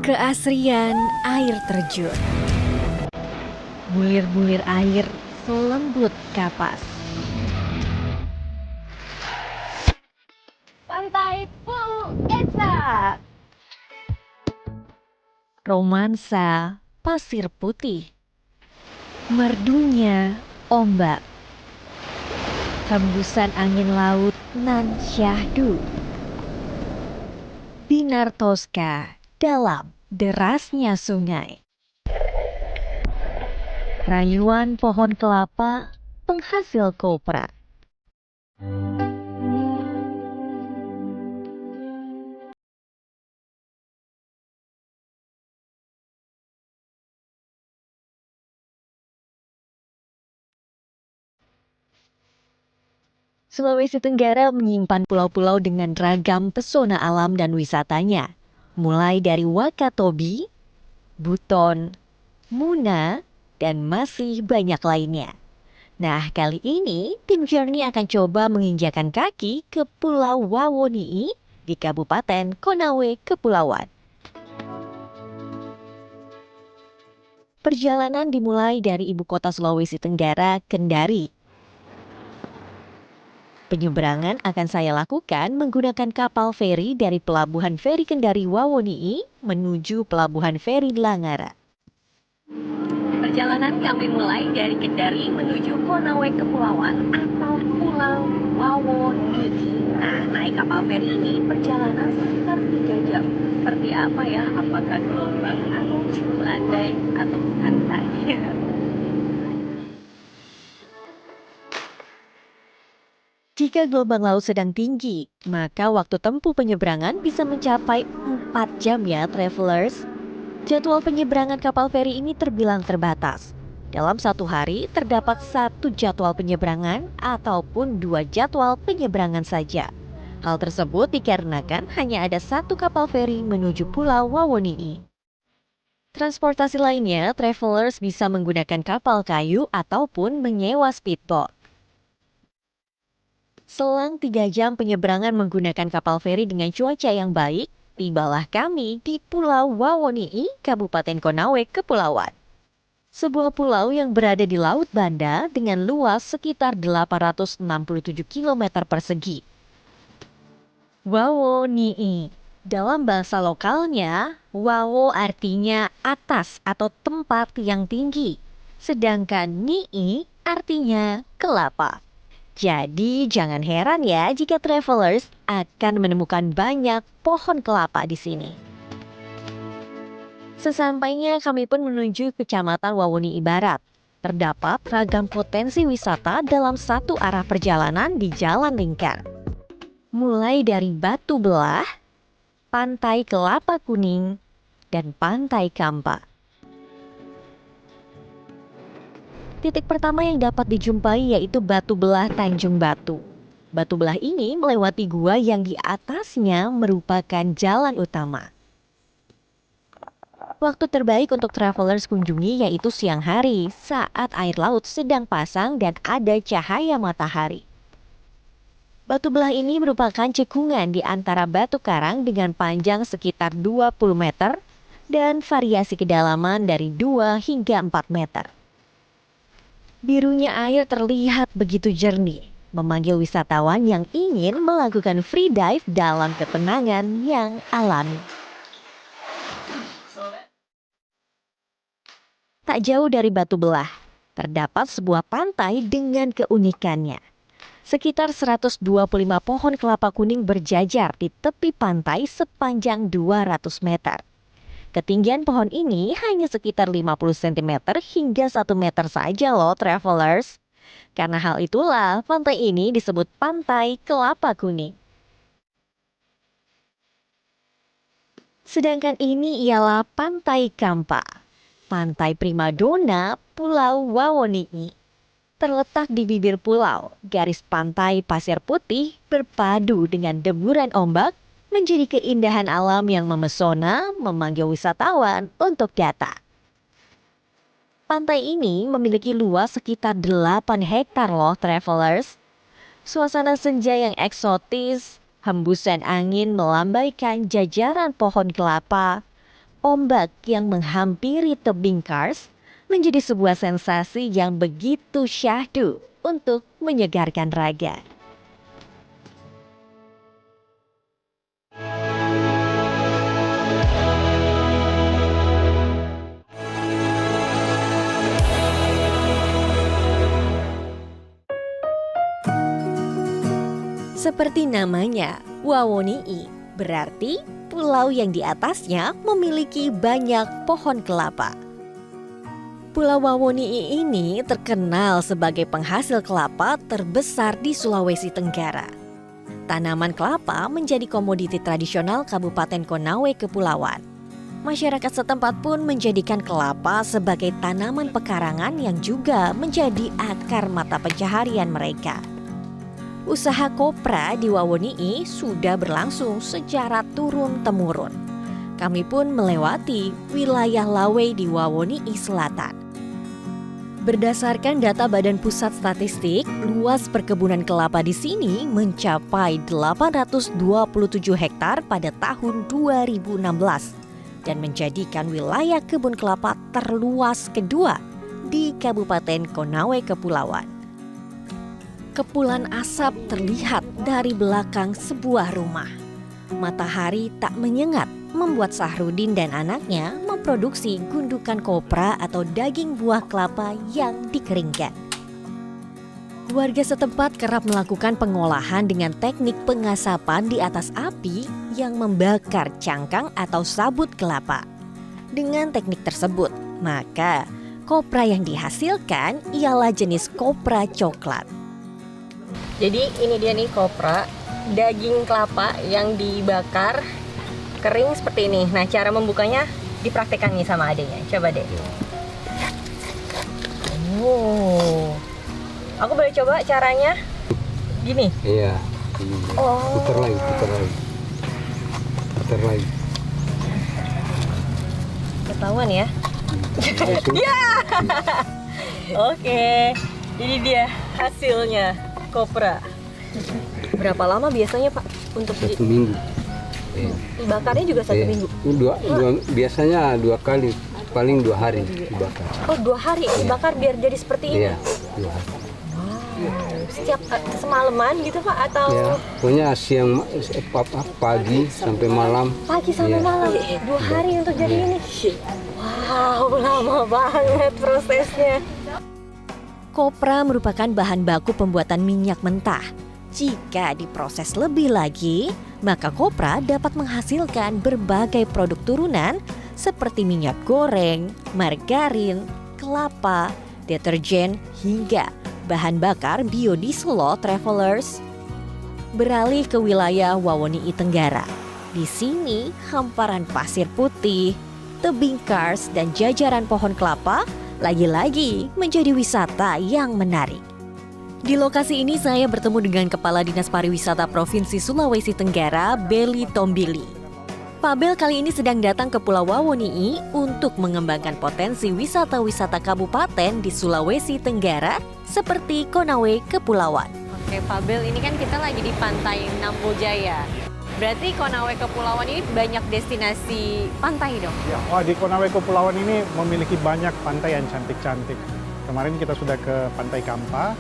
Keasrian air terjun. Bulir-bulir air selembut kapas. Pantai Pulau. Romansa pasir putih. Merdunya ombak. Hembusan angin laut nan syahdu. Binar Tosca dalam derasnya sungai. Rayuan pohon kelapa penghasil kopra. Sulawesi Tenggara menyimpan pulau-pulau dengan ragam pesona alam dan wisatanya. Mulai dari Wakatobi, Buton, Muna, dan masih banyak lainnya. Nah, kali ini tim Journey akan coba menginjakan kaki ke Pulau Wawoni'i di Kabupaten Konawe, Kepulauan. Perjalanan dimulai dari ibu kota Sulawesi Tenggara, Kendari. Penyeberangan akan saya lakukan menggunakan kapal feri dari Pelabuhan Feri Kendari Wawoni'i menuju Pelabuhan Feri Langara. Perjalanan kami mulai dari Kendari menuju Konawe Kepulauan atau Pulau Wawoni'i. Nah, naik kapal feri ini perjalanan sekitar 3 jam. Seperti apa ya? Apakah gelombang atau landai atau santai? Jika gelombang laut sedang tinggi, maka waktu tempuh penyeberangan bisa mencapai 4 jam ya, travelers. Jadwal penyeberangan kapal feri ini terbilang terbatas. Dalam satu hari terdapat 1 jadwal penyeberangan ataupun 2 jadwal penyeberangan saja. Hal tersebut dikarenakan hanya ada 1 kapal feri menuju Pulau Wawoni'i. Transportasi lainnya, travelers bisa menggunakan kapal kayu ataupun menyewa speedboat. Selang 3 jam penyeberangan menggunakan kapal feri dengan cuaca yang baik, tibalah kami di Pulau Wawoni'i, Kabupaten Konawe, Kepulauan. Sebuah pulau yang berada di Laut Banda dengan luas sekitar 867 km persegi. Wawoni'i. Dalam bahasa lokalnya, Wawo artinya atas atau tempat yang tinggi. Sedangkan Ni'i artinya kelapa. Jadi jangan heran ya jika travelers akan menemukan banyak pohon kelapa di sini. Sesampainya kami pun menuju Kecamatan Wawoni'i Barat. Terdapat ragam potensi wisata dalam satu arah perjalanan di Jalan Lingkar. Mulai dari Batu Belah, Pantai Kelapa Kuning, dan Pantai Kampa. Titik pertama yang dapat dijumpai yaitu Batu Belah Tanjung Batu. Batu Belah ini melewati gua yang di atasnya merupakan jalan utama. Waktu terbaik untuk travelers kunjungi yaitu siang hari saat air laut sedang pasang dan ada cahaya matahari. Batu Belah ini merupakan cekungan di antara batu karang dengan panjang sekitar 20 meter dan variasi kedalaman dari 2 hingga 4 meter. Birunya air terlihat begitu jernih, memanggil wisatawan yang ingin melakukan free dive dalam ketenangan yang alami. Tak jauh dari Batu Belah, terdapat sebuah pantai dengan keunikannya. Sekitar 125 pohon kelapa kuning berjajar di tepi pantai sepanjang 200 meter. Ketinggian pohon ini hanya sekitar 50 cm hingga 1 meter saja loh travelers. Karena hal itulah pantai ini disebut Pantai Kelapa Kuning. Sedangkan ini ialah Pantai Kampa, pantai primadona Pulau Wawoni'i. Terletak di bibir pulau, garis pantai pasir putih berpadu dengan deburan ombak menjadi keindahan alam yang memesona, memanggil wisatawan untuk datang. Pantai ini memiliki luas sekitar 8 hektar loh travelers. Suasana senja yang eksotis, hembusan angin melambaikan jajaran pohon kelapa, ombak yang menghampiri tebing Kars menjadi sebuah sensasi yang begitu syahdu untuk menyegarkan raga. Seperti namanya, Wawoni'i berarti pulau yang di atasnya memiliki banyak pohon kelapa. Pulau Wawoni'i ini terkenal sebagai penghasil kelapa terbesar di Sulawesi Tenggara. Tanaman kelapa menjadi komoditi tradisional Kabupaten Konawe Kepulauan. Masyarakat setempat pun menjadikan kelapa sebagai tanaman pekarangan yang juga menjadi akar mata pencaharian mereka. Usaha kopra di Wawoni'i sudah berlangsung secara turun-temurun. Kami pun melewati wilayah Lawe di Wawoni'i Selatan. Berdasarkan data Badan Pusat Statistik, luas perkebunan kelapa di sini mencapai 827 hektar pada tahun 2016 dan menjadikan wilayah kebun kelapa terluas kedua di Kabupaten Konawe Kepulauan. Kepulan asap terlihat dari belakang sebuah rumah. Matahari tak menyengat membuat Sahrudin dan anaknya memproduksi gundukan kopra atau daging buah kelapa yang dikeringkan. Warga setempat kerap melakukan pengolahan dengan teknik pengasapan di atas api yang membakar cangkang atau sabut kelapa. Dengan teknik tersebut, maka kopra yang dihasilkan ialah jenis kopra coklat. Jadi ini dia nih kopra, daging kelapa yang dibakar kering seperti ini. Nah, cara membukanya dipraktekkan nih sama adenya. Coba deh. Oh, aku boleh coba caranya gini? Iya. Oh. Putar lagi. Ketahuan ya? Langsung. Ya. Oke, ini dia hasilnya kopra. Berapa lama biasanya Pak untuk 1 minggu. Iya. dibakarnya juga 1 minggu? Biasanya 2 kali, paling 2 hari dibakar. Oh, 2 hari dibakar biar jadi seperti ini? Iya, 2 hari. Setiap semalaman gitu Pak atau? Ya, pokoknya siang, pagi sampai malam. Pagi sampai malam, 2 hari untuk jadi ini? Wow, lama banget prosesnya. Kopra merupakan bahan baku pembuatan minyak mentah. Jika diproses lebih lagi, maka kopra dapat menghasilkan berbagai produk turunan seperti minyak goreng, margarin, kelapa, deterjen, hingga bahan bakar biodiesel loh travelers. Beralih ke wilayah Wawoni'i Tenggara. Di sini hamparan pasir putih, tebing kars dan jajaran pohon kelapa lagi-lagi menjadi wisata yang menarik. Di lokasi ini saya bertemu dengan Kepala Dinas Pariwisata Provinsi Sulawesi Tenggara, Beli Tombili. Pak Bel kali ini sedang datang ke Pulau Wawoni'i untuk mengembangkan potensi wisata-wisata kabupaten di Sulawesi Tenggara seperti Konawe Kepulauan. Oke Pak Bel, ini kan kita lagi di pantai Nambojaya. Berarti Konawe Kepulauan ini banyak destinasi pantai dong? Ya, di Konawe Kepulauan ini memiliki banyak pantai yang cantik-cantik. Kemarin kita sudah ke Pantai Kampa.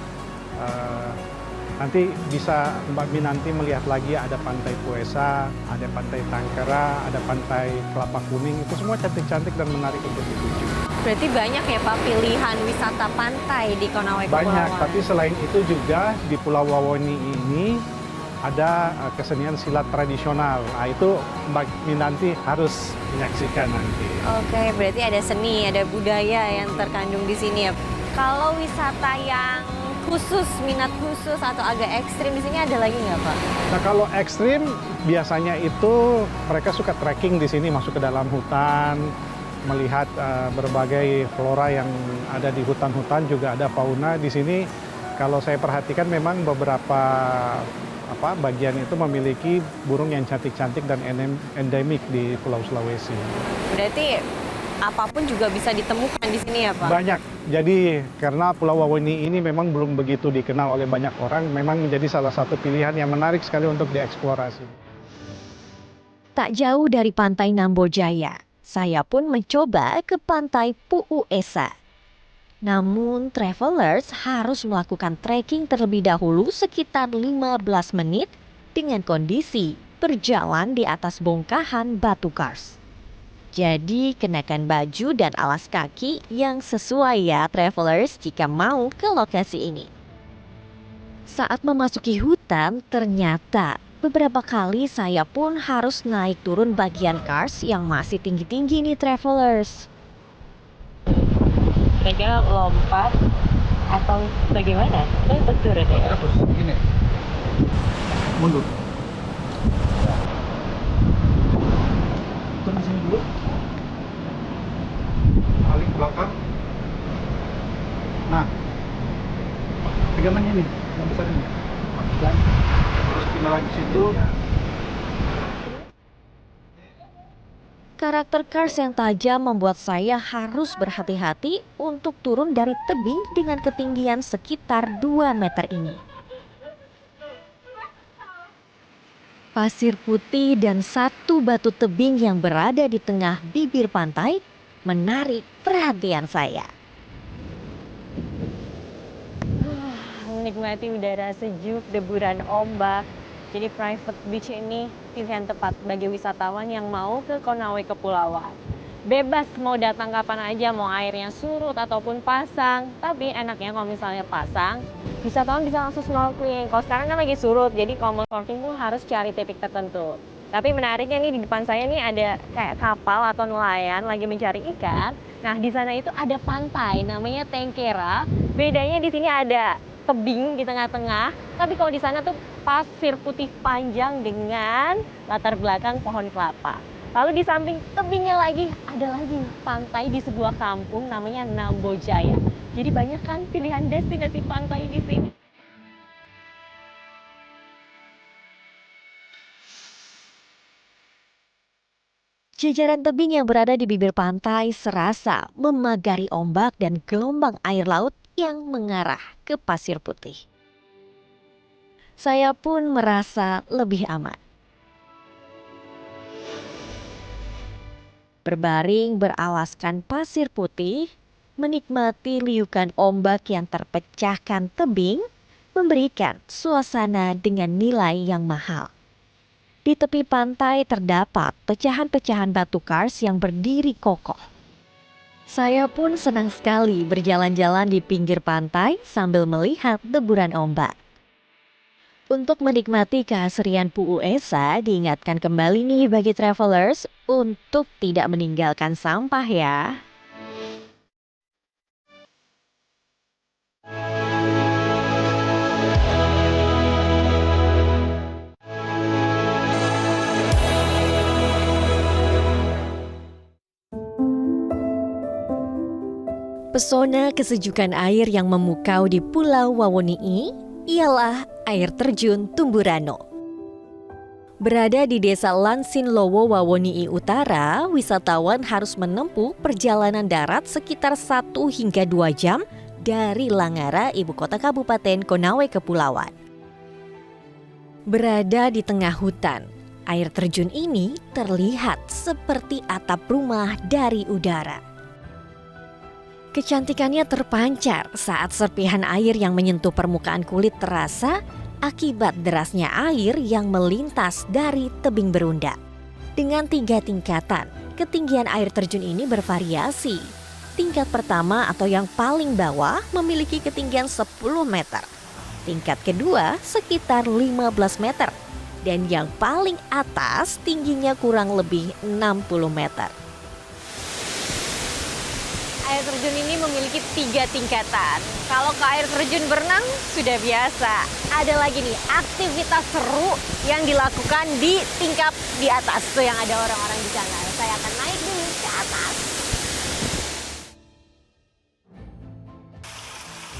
Nanti bisa Mbak Mi nanti melihat lagi ada Pantai Puesa, ada Pantai Tangkara, ada Pantai Kelapa Kuning. Itu semua cantik-cantik dan menarik untuk dikunjungi. Berarti banyak ya Pak pilihan wisata pantai di Konawe Kepulauan? Banyak, tapi selain itu juga di Pulau Wawoni'i ini ada kesenian silat tradisional. Nah, itu Mbak Mi nanti harus menyaksikan nanti. Oke, berarti ada seni, ada budaya yang terkandung di sini ya. Kalau wisata yang khusus, minat khusus atau agak ekstrim di sini ada lagi nggak Pak? Nah, kalau ekstrim biasanya itu mereka suka trekking di sini, masuk ke dalam hutan, melihat berbagai flora yang ada di hutan-hutan, juga ada fauna di sini. Kalau saya perhatikan memang beberapa bagian itu memiliki burung yang cantik-cantik dan endemik di Pulau Sulawesi. Berarti apapun juga bisa ditemukan di sini ya Pak? Banyak. Jadi karena Pulau Wawoni'i ini memang belum begitu dikenal oleh banyak orang, memang menjadi salah satu pilihan yang menarik sekali untuk dieksplorasi. Tak jauh dari pantai Nambojaya, Saya pun mencoba ke pantai Puuesa. Namun, travelers harus melakukan trekking terlebih dahulu sekitar 15 menit dengan kondisi berjalan di atas bongkahan batu kars. Jadi, kenakan baju dan alas kaki yang sesuai ya travelers jika mau ke lokasi ini. Saat memasuki hutan, ternyata beberapa kali saya pun harus naik turun bagian kars yang masih tinggi-tinggi nih travelers. Kira-kira lompat atau bagaimana? Untuk turun ya? Terus gini, mundur. Turun sini dulu. Balik ke belakang. Nah, pegangannya nih, yang besar ini. Dan terus pindah lagi situ. Karakter kars yang tajam membuat saya harus berhati-hati untuk turun dari tebing dengan ketinggian sekitar 2 meter ini. Pasir putih dan satu batu tebing yang berada di tengah bibir pantai menarik perhatian saya. Menikmati udara sejuk, deburan ombak. Jadi private beach ini pilihan tepat bagi wisatawan yang mau ke Konawe Kepulauan. Bebas mau datang kapan aja, mau airnya surut ataupun pasang. Tapi enaknya kalau misalnya pasang, wisatawan bisa langsung snorkeling. Kalau sekarang kan lagi surut, jadi kalau mau snorkeling tuh harus cari titik tertentu. Tapi menariknya nih, di depan saya nih ada kayak kapal atau nelayan lagi mencari ikan. Nah, di sana itu ada pantai namanya Tengkera. Bedanya di sini ada tebing di tengah-tengah, tapi kalau di sana tuh pasir putih panjang dengan latar belakang pohon kelapa. Lalu di samping tebingnya lagi ada lagi pantai di sebuah kampung namanya Nambojaya. Jadi banyak kan pilihan destinasi pantai di sini. Jajaran tebing yang berada di bibir pantai serasa memagari ombak dan gelombang air laut yang mengarah ke pasir putih. Saya pun merasa lebih aman. Berbaring beralaskan pasir putih, menikmati liukan ombak yang terpecahkan tebing, memberikan suasana dengan nilai yang mahal. Di tepi pantai terdapat pecahan-pecahan batu kars yang berdiri kokoh. Saya pun senang sekali berjalan-jalan di pinggir pantai sambil melihat deburan ombak. Untuk menikmati keasrian Puuesa, diingatkan kembali nih bagi travelers untuk tidak meninggalkan sampah ya. Pesona kesejukan air yang memukau di Pulau Wawoni'i ialah air terjun Tumburano. Berada di desa Lansinlowo, Wawoni'i Utara, wisatawan harus menempuh perjalanan darat sekitar 1 hingga 2 jam dari Langara, ibu kota Kabupaten Konawe Kepulauan. Berada di tengah hutan, air terjun ini terlihat seperti atap rumah dari udara. Kecantikannya terpancar saat serpihan air yang menyentuh permukaan kulit terasa akibat derasnya air yang melintas dari tebing berundak. Dengan 3 tingkatan, ketinggian air terjun ini bervariasi. Tingkat pertama atau yang paling bawah memiliki ketinggian 10 meter. Tingkat kedua sekitar 15 meter. Dan yang paling atas tingginya kurang lebih 60 meter. Air terjun ini memiliki 3 tingkatan. Kalau ke air terjun berenang sudah biasa. Ada lagi nih aktivitas seru yang dilakukan di tingkat di atas. Tuh yang ada orang-orang di sana. Saya akan naik dulu ke atas.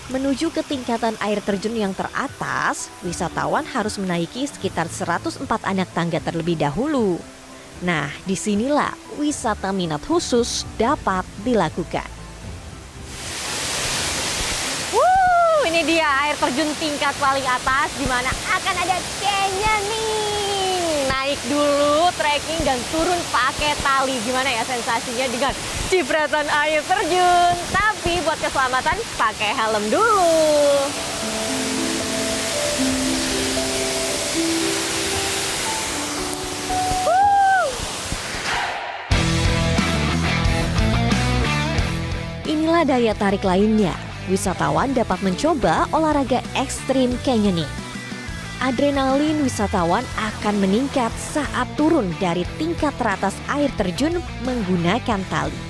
Menuju ke tingkatan air terjun yang teratas, wisatawan harus menaiki sekitar 104 anak tangga terlebih dahulu. Nah, disinilah wisata minat khusus dapat dilakukan. Ini dia air terjun tingkat paling atas di mana akan ada canyoning. Naik naik dulu, trekking dan turun pakai tali. Gimana ya sensasinya dengan cipratan air terjun? Tapi buat keselamatan pakai helm dulu. Inilah daya tarik lainnya. Wisatawan dapat mencoba olahraga ekstrim canyoning. Adrenalin wisatawan akan meningkat saat turun dari tingkat teratas air terjun menggunakan tali.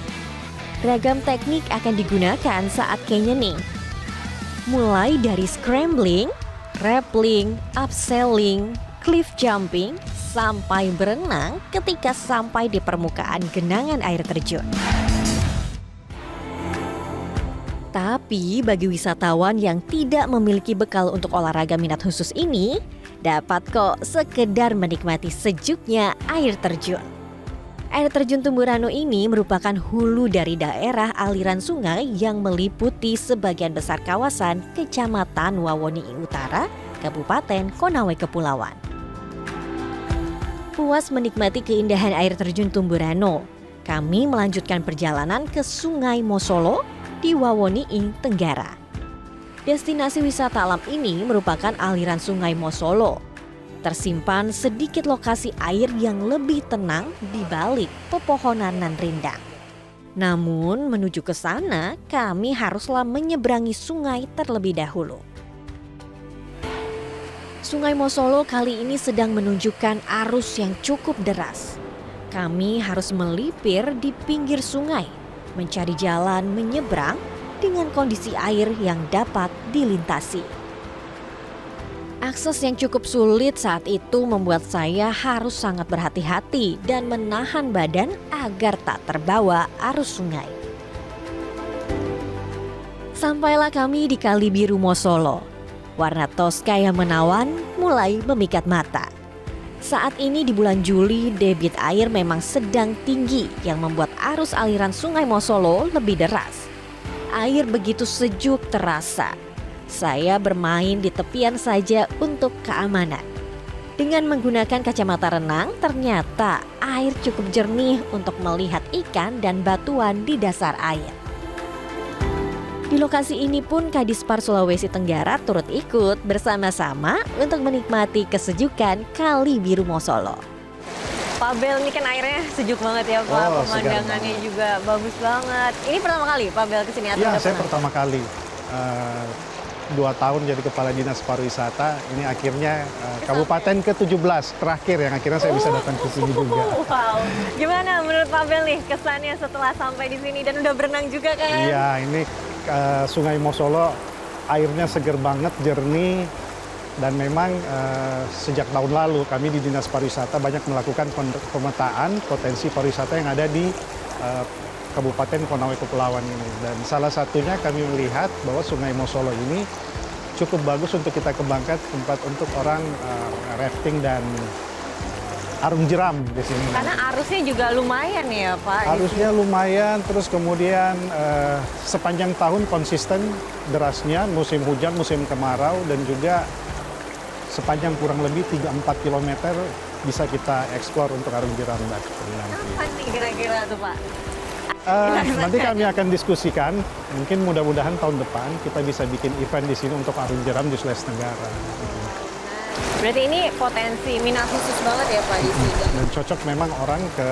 Ragam teknik akan digunakan saat canyoning. Mulai dari scrambling, rappelling, abseiling, cliff jumping, sampai berenang ketika sampai di permukaan genangan air terjun. Tapi bagi wisatawan yang tidak memiliki bekal untuk olahraga minat khusus ini, dapat kok sekedar menikmati sejuknya air terjun. Air terjun Tumburano ini merupakan hulu dari daerah aliran sungai yang meliputi sebagian besar kawasan Kecamatan Wawoni Utara, Kabupaten Konawe Kepulauan. Puas menikmati keindahan air terjun Tumburano, kami melanjutkan perjalanan ke Sungai Mosolo di Wawoni Tenggara. Destinasi wisata alam ini merupakan aliran Sungai Mosolo. Tersimpan sedikit lokasi air yang lebih tenang di balik pepohonan nan rindang. Namun menuju ke sana kami haruslah menyeberangi sungai terlebih dahulu. Sungai Mosolo kali ini sedang menunjukkan arus yang cukup deras. Kami harus melipir di pinggir sungai, mencari jalan menyeberang dengan kondisi air yang dapat dilintasi. Akses yang cukup sulit saat itu membuat saya harus sangat berhati-hati dan menahan badan agar tak terbawa arus sungai. Sampailah kami di Kali Biru Mosolo. Warna toska yang menawan mulai memikat mata. Saat ini di bulan Juli, debit air memang sedang tinggi yang membuat arus aliran Sungai Mosolo lebih deras. Air begitu sejuk terasa. Saya bermain di tepian saja untuk keamanan. Dengan menggunakan kacamata renang, ternyata air cukup jernih untuk melihat ikan dan batuan di dasar air. Di lokasi ini pun Kadispar Sulawesi Tenggara turut ikut bersama-sama untuk menikmati kesejukan Kali Biru Mosolo. Pak Bel, ini kan airnya sejuk banget ya Pak, pemandangannya juga bagus banget. Ini pertama kali Pak Bel kesini atau Ya, udah saya pernah? pertama kali. 2 tahun jadi Kepala Dinas Pariwisata, ini akhirnya Kabupaten ke-17 terakhir yang akhirnya saya bisa datang ke sini juga. Wow, gimana menurut Pak Bel nih kesannya setelah sampai di sini dan udah berenang juga kan? Iya, ini Sungai Mosolo airnya seger banget, jernih, dan memang sejak tahun lalu kami di Dinas Pariwisata banyak melakukan pemetaan potensi pariwisata yang ada di Kabupaten Konawe Kepulauan ini. Dan salah satunya kami melihat bahwa Sungai Mosolo ini cukup bagus untuk kita kembangkan tempat untuk orang rafting dan arung jeram di sini. Karena arusnya juga lumayan ya Pak? Arusnya lumayan, terus kemudian sepanjang tahun konsisten derasnya, musim hujan, musim kemarau, dan juga sepanjang kurang lebih 3-4 km bisa kita eksplor untuk arung jeram. Apa nih kira-kira tuh Pak? Nanti kami akan diskusikan, mungkin mudah-mudahan tahun depan kita bisa bikin event di sini untuk arung jeram di Sulawesi Tenggara. Berarti ini potensi minat khusus banget ya Pak di sini? Dan cocok memang orang ke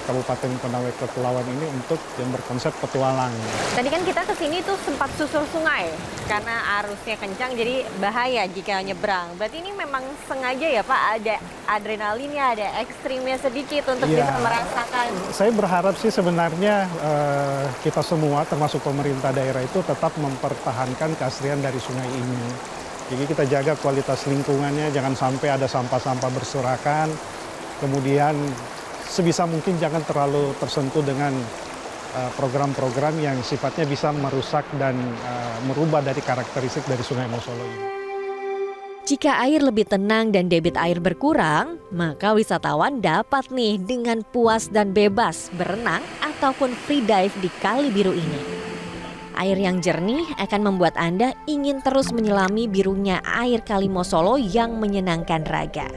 Kabupaten Konawe Kepulauan ini untuk yang berkonsep petualang. Tadi kan kita kesini tuh sempat susur sungai karena arusnya kencang jadi bahaya jika nyebrang. Berarti ini memang sengaja ya Pak, ada adrenalinnya, ada ekstrimnya sedikit untuk Iya. bisa merasakan. Saya berharap sih sebenarnya kita semua termasuk pemerintah daerah itu tetap mempertahankan keaslian dari sungai ini. Jadi kita jaga kualitas lingkungannya, jangan sampai ada sampah-sampah berserakan. Kemudian sebisa mungkin jangan terlalu tersentuh dengan program-program yang sifatnya bisa merusak dan merubah dari karakteristik dari Sungai Mosolo ini. Jika air lebih tenang dan debit air berkurang, maka wisatawan dapat nih dengan puas dan bebas berenang ataupun free dive di Kali Biru ini. Air yang jernih akan membuat Anda ingin terus menyelami birunya air Kali Mosolo yang menyenangkan raga.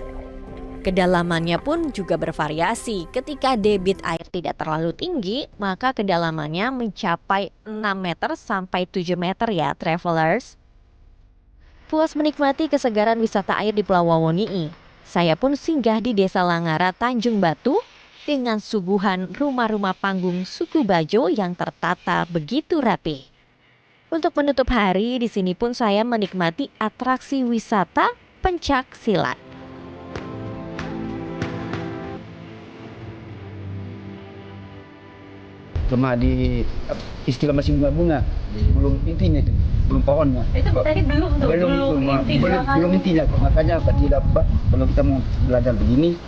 Kedalamannya pun juga bervariasi. Ketika debit air tidak terlalu tinggi, maka kedalamannya mencapai 6 meter sampai 7 meter ya, travelers. Puas menikmati kesegaran wisata air di Pulau Wawoni'i, saya pun singgah di Desa Langara, Tanjung Batu dengan suguhan rumah-rumah panggung suku Bajo yang tertata begitu rapi. Untuk menutup hari, di sini pun saya menikmati atraksi wisata pencak silat. Cuma di istilah masih bunga-bunga, belum intinya itu, belum pohonnya. Itu tadi belum tuh, belum intinya. Makanya tidak kalau kita mau belajar begini,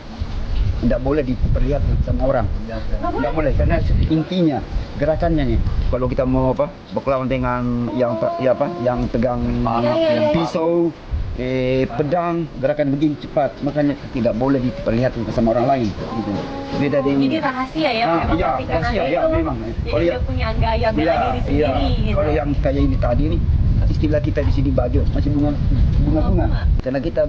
tidak boleh diperlihatkan sama orang. Tidak boleh karena intinya gerakannya nih. Kalau kita mau berkelawan dengan yang yang pegang pisau, pedang, gerakan begini cepat, makanya tidak boleh diperlihatkan sama orang lain. Gitu. Beda dengan Jadi rahasia ya, iya, rahasia, ya memang. Jadi dia punya gaya bela diri sendiri gitu. Kalau yang kayak ini tadi nih, istilah kita di sini Bajo, masih bunga-bunga. Karena kita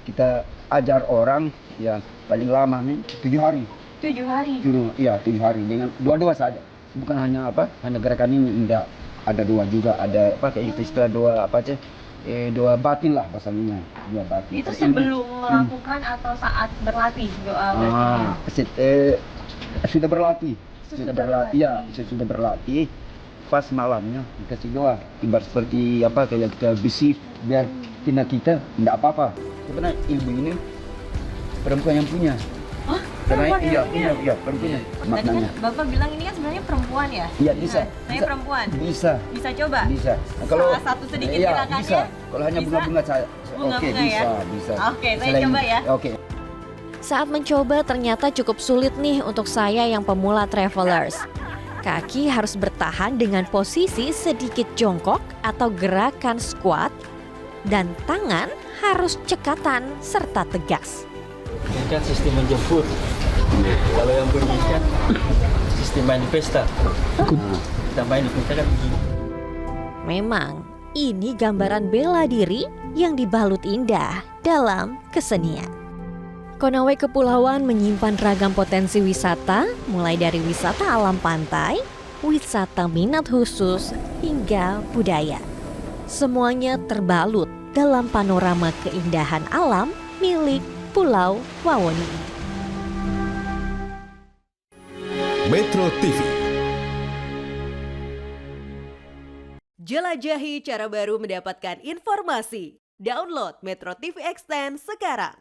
kita ajar orang yang paling lama nih 7 hari. 7 hari. Iya, 7 hari dengan dua saja. Bukan hanya hanya gerakan ini, enggak. Ada dua juga, ada kayak istilah dua batin lah bahasanya, dua batin. Itu sebelum melakukan atau saat berlatih doa sudah berlatih. Ya, sudah berlatih. Pas malamnya dikasih doa, ibarat seperti kayak kita bisik biar kita tidak apa-apa. Sebenarnya ilmu ini perempuan yang punya. Hah? Karena Perempuan iya perempuannya Tadi maknanya. kan Bapak bilang ini kan sebenarnya perempuan ya? Iya bisa. Saya perempuan. Bisa. Bisa coba? Bisa. Nah, Salah satu sedikit gerakannya? bisa. Kalau hanya Bisa? bunga-bunga saya. Bunga-bunga Oke, ya? bisa. Oke, saya coba ya. Oke. Saat mencoba ternyata cukup sulit nih untuk saya yang pemula travelers. Kaki harus bertahan dengan posisi sedikit jongkok atau gerakan squat, dan tangan harus cekatan serta tegas. Ini kan sistem menjemput. Kalau yang begini kan sistem main di pesta. Kita main di pesta kan begini. Memang, ini gambaran bela diri yang dibalut indah dalam kesenian. Konawe Kepulauan menyimpan ragam potensi wisata, mulai dari wisata alam pantai, wisata minat khusus, hingga budaya. Semuanya terbalut dalam panorama keindahan alam milik Pulau Wawoni'i. Metro TV. Jelajahi cara baru mendapatkan informasi. Download Metro TV Extend sekarang.